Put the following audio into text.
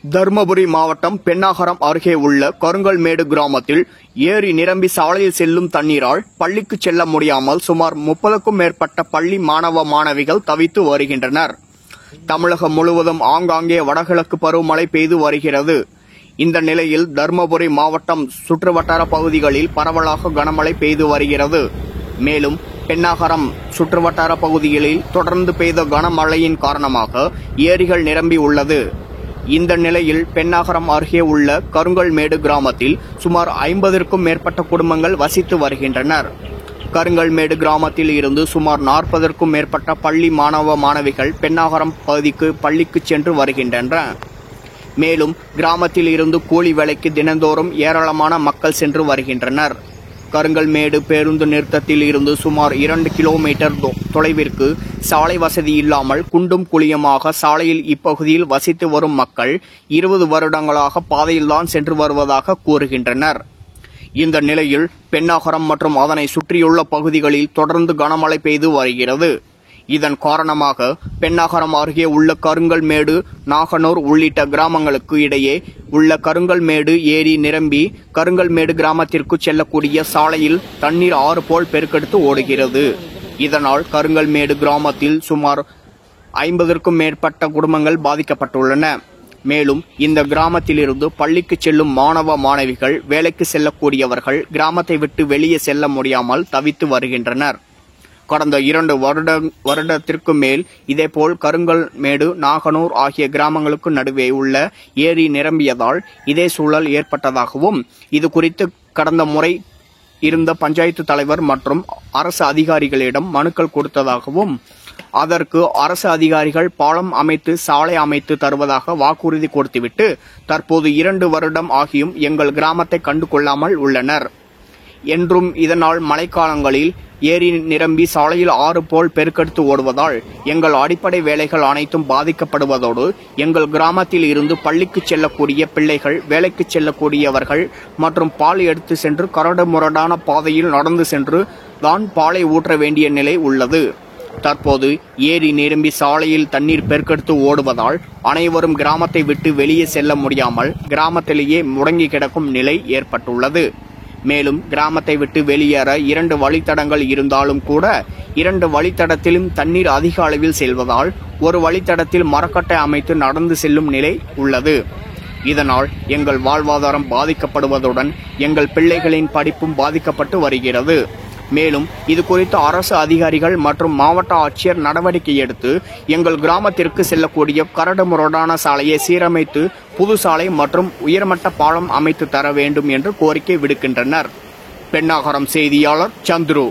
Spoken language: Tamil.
தர்மபுரி மாவட்டம் பென்னாகரம் அருகே உள்ள கருங்கல்மேடு கிராமத்தில் ஏரி நிரம்பி சாலையில் செல்லும் தண்ணீரால் பள்ளிக்கு செல்ல முடியாமல் சுமார் 30க்கும் மேற்பட்ட பள்ளி மாணவ மாணவிகள் தவித்து வருகின்றனர். தமிழகம் முழுவதும் ஆங்காங்கே வடகிழக்கு பருவமழை பெய்து வருகிறது. இந்த நிலையில் தர்மபுரி மாவட்டம் சுற்றுவட்டார பகுதிகளில் பரவலாக கனமழை பெய்து வருகிறது. மேலும் பென்னாகரம் சுற்றுவட்டார பகுதிகளில் தொடர்ந்து பெய்த கனமழையின் காரணமாக ஏரிகள் நிரம்பி உள்ளது. இந்த நிலையில் பென்னாகரம் அருகே உள்ள கருங்கல்மேடு கிராமத்தில் சுமார் 50க்கும் மேற்பட்ட குடும்பங்கள் வசித்து வருகின்றனர். கருங்கல்மேடு கிராமத்தில் இருந்து சுமார் 40க்கும் மேற்பட்ட பள்ளி மாணவ மாணவிகள் பென்னாகரம் பகுதிக்கு பள்ளிக்கு சென்று வருகின்றனர். மேலும் கிராமத்தில் இருந்து கூலி வேலைக்கு தினந்தோறும் ஏராளமான மக்கள் சென்று வருகின்றனர். கருங்கல்மேடு பேருந்து நிறுத்தத்தில் இருந்து சுமார் 2 கிலோமீட்டர் தொலைவிற்கு சாலை வசதி இல்லாமல் குண்டும் குழியுமாக சாலையில் இப்பகுதியில் வசித்து வரும் மக்கள் 20 வருடங்களாக பாதையில்தான் சென்று வருவதாக கூறுகின்றனர். இந்த நிலையில் பென்னாகரம் மற்றும் அதனை சுற்றியுள்ள பகுதிகளில் தொடர்ந்து கனமழை பெய்து வருகிறது. இதன் காரணமாக பென்னாகரம் அருகே உள்ள கருங்கல்மேடு, நாகனூர் உள்ளிட்ட கிராமங்களுக்கு இடையே உள்ள கருங்கல்மேடு ஏரி நிரம்பி கருங்கல்மேடு கிராமத்திற்கு செல்லக்கூடிய சாலையில் தண்ணீர் ஆறு போல் பெருக்கெடுத்து ஓடுகிறது. இதனால் கருங்கல்மேடு கிராமத்தில் சுமார் 50க்கும் மேற்பட்ட குடும்பங்கள் பாதிக்கப்பட்டுள்ளன. மேலும் இந்த கிராமத்திலிருந்து பள்ளிக்கு செல்லும் மாணவ மாணவிகள், வேலைக்கு செல்லக்கூடியவர்கள் கிராமத்தை விட்டு வெளியே செல்ல முடியாமல் தவித்து வருகின்றனர். கடந்த 2 வருடத்திற்கு மேல் இதேபோல் கருங்கல்மேடு, நாகனூர் ஆகிய கிராமங்களுக்கு நடுவே உள்ள ஏரி நிரம்பியதால் இதே சூழல் ஏற்பட்டதாகவும், இது குறித்து கடந்த முறை இருந்த பஞ்சாயத்து தலைவர் மற்றும் அரசு அதிகாரிகளிடம் மனுக்கள் கொடுத்ததாகவும், அதற்கு அரசு அதிகாரிகள் பாலம் அமைத்து சாலை அமைத்து தருவதாக வாக்குறுதி கொடுத்துவிட்டு தற்போது 2 வருடம் ஆகியும் எங்கள் கிராமத்தை கண்டு கொள்ளாமல் உள்ளனர் என்றும், இதனால் மழைக்காலங்களில் ஏரி நிரம்பி சாலையில் ஆறு போல் பெருக்கெடுத்து ஓடுவதால் எங்கள் அடிப்படை வேலைகள் அனைத்தும் பாதிக்கப்படுவதோடு எங்கள் கிராமத்தில் இருந்து பள்ளிக்கு செல்லக்கூடிய பிள்ளைகள், வேலைக்கு செல்லக்கூடியவர்கள் மற்றும் பால் எடுத்து சென்று கரடு முரடான பாதையில் நடந்து சென்று தான் பாலை ஊற்ற வேண்டிய நிலை உள்ளது. தற்போது ஏரி நிரம்பி சாலையில் தண்ணீர் பெருக்கெடுத்து ஓடுவதால் அனைவரும் கிராமத்தை விட்டு வெளியே செல்ல முடியாமல் கிராமத்திலேயே முடங்கி கிடக்கும் நிலை ஏற்பட்டுள்ளது. மேலும் கிராமத்தை விட்டு வெளியேற 2 வழித்தடங்கள் இருந்தாலும் கூட 2 வழித்தடத்திலும் தண்ணீர் அதிக அளவில் செல்வதால் ஒரு வழித்தடத்தில் மரக்கட்டை அமைத்து நடந்து செல்லும் நிலை உள்ளது. இதனால் எங்கள் வாழ்வாதாரம் பாதிக்கப்படுவதுடன் எங்கள் பிள்ளைகளின் படிப்பும் பாதிக்கப்பட்டு வருகிறது. மேலும் இது குறித்து அரசு அதிகாரிகள் மற்றும் மாவட்ட ஆட்சியர் நடவடிக்கை எடுத்து எங்கள் கிராமத்திற்கு செல்லக்கூடிய கரடு முரடான சாலையை சீரமைத்து புது சாலை மற்றும் உயர்மட்ட பாலம் அமைத்து தர வேண்டும் என்று கோரிக்கை விடுக்கின்றனர். பென்னாகரம் செய்தியாளர் சந்துரு.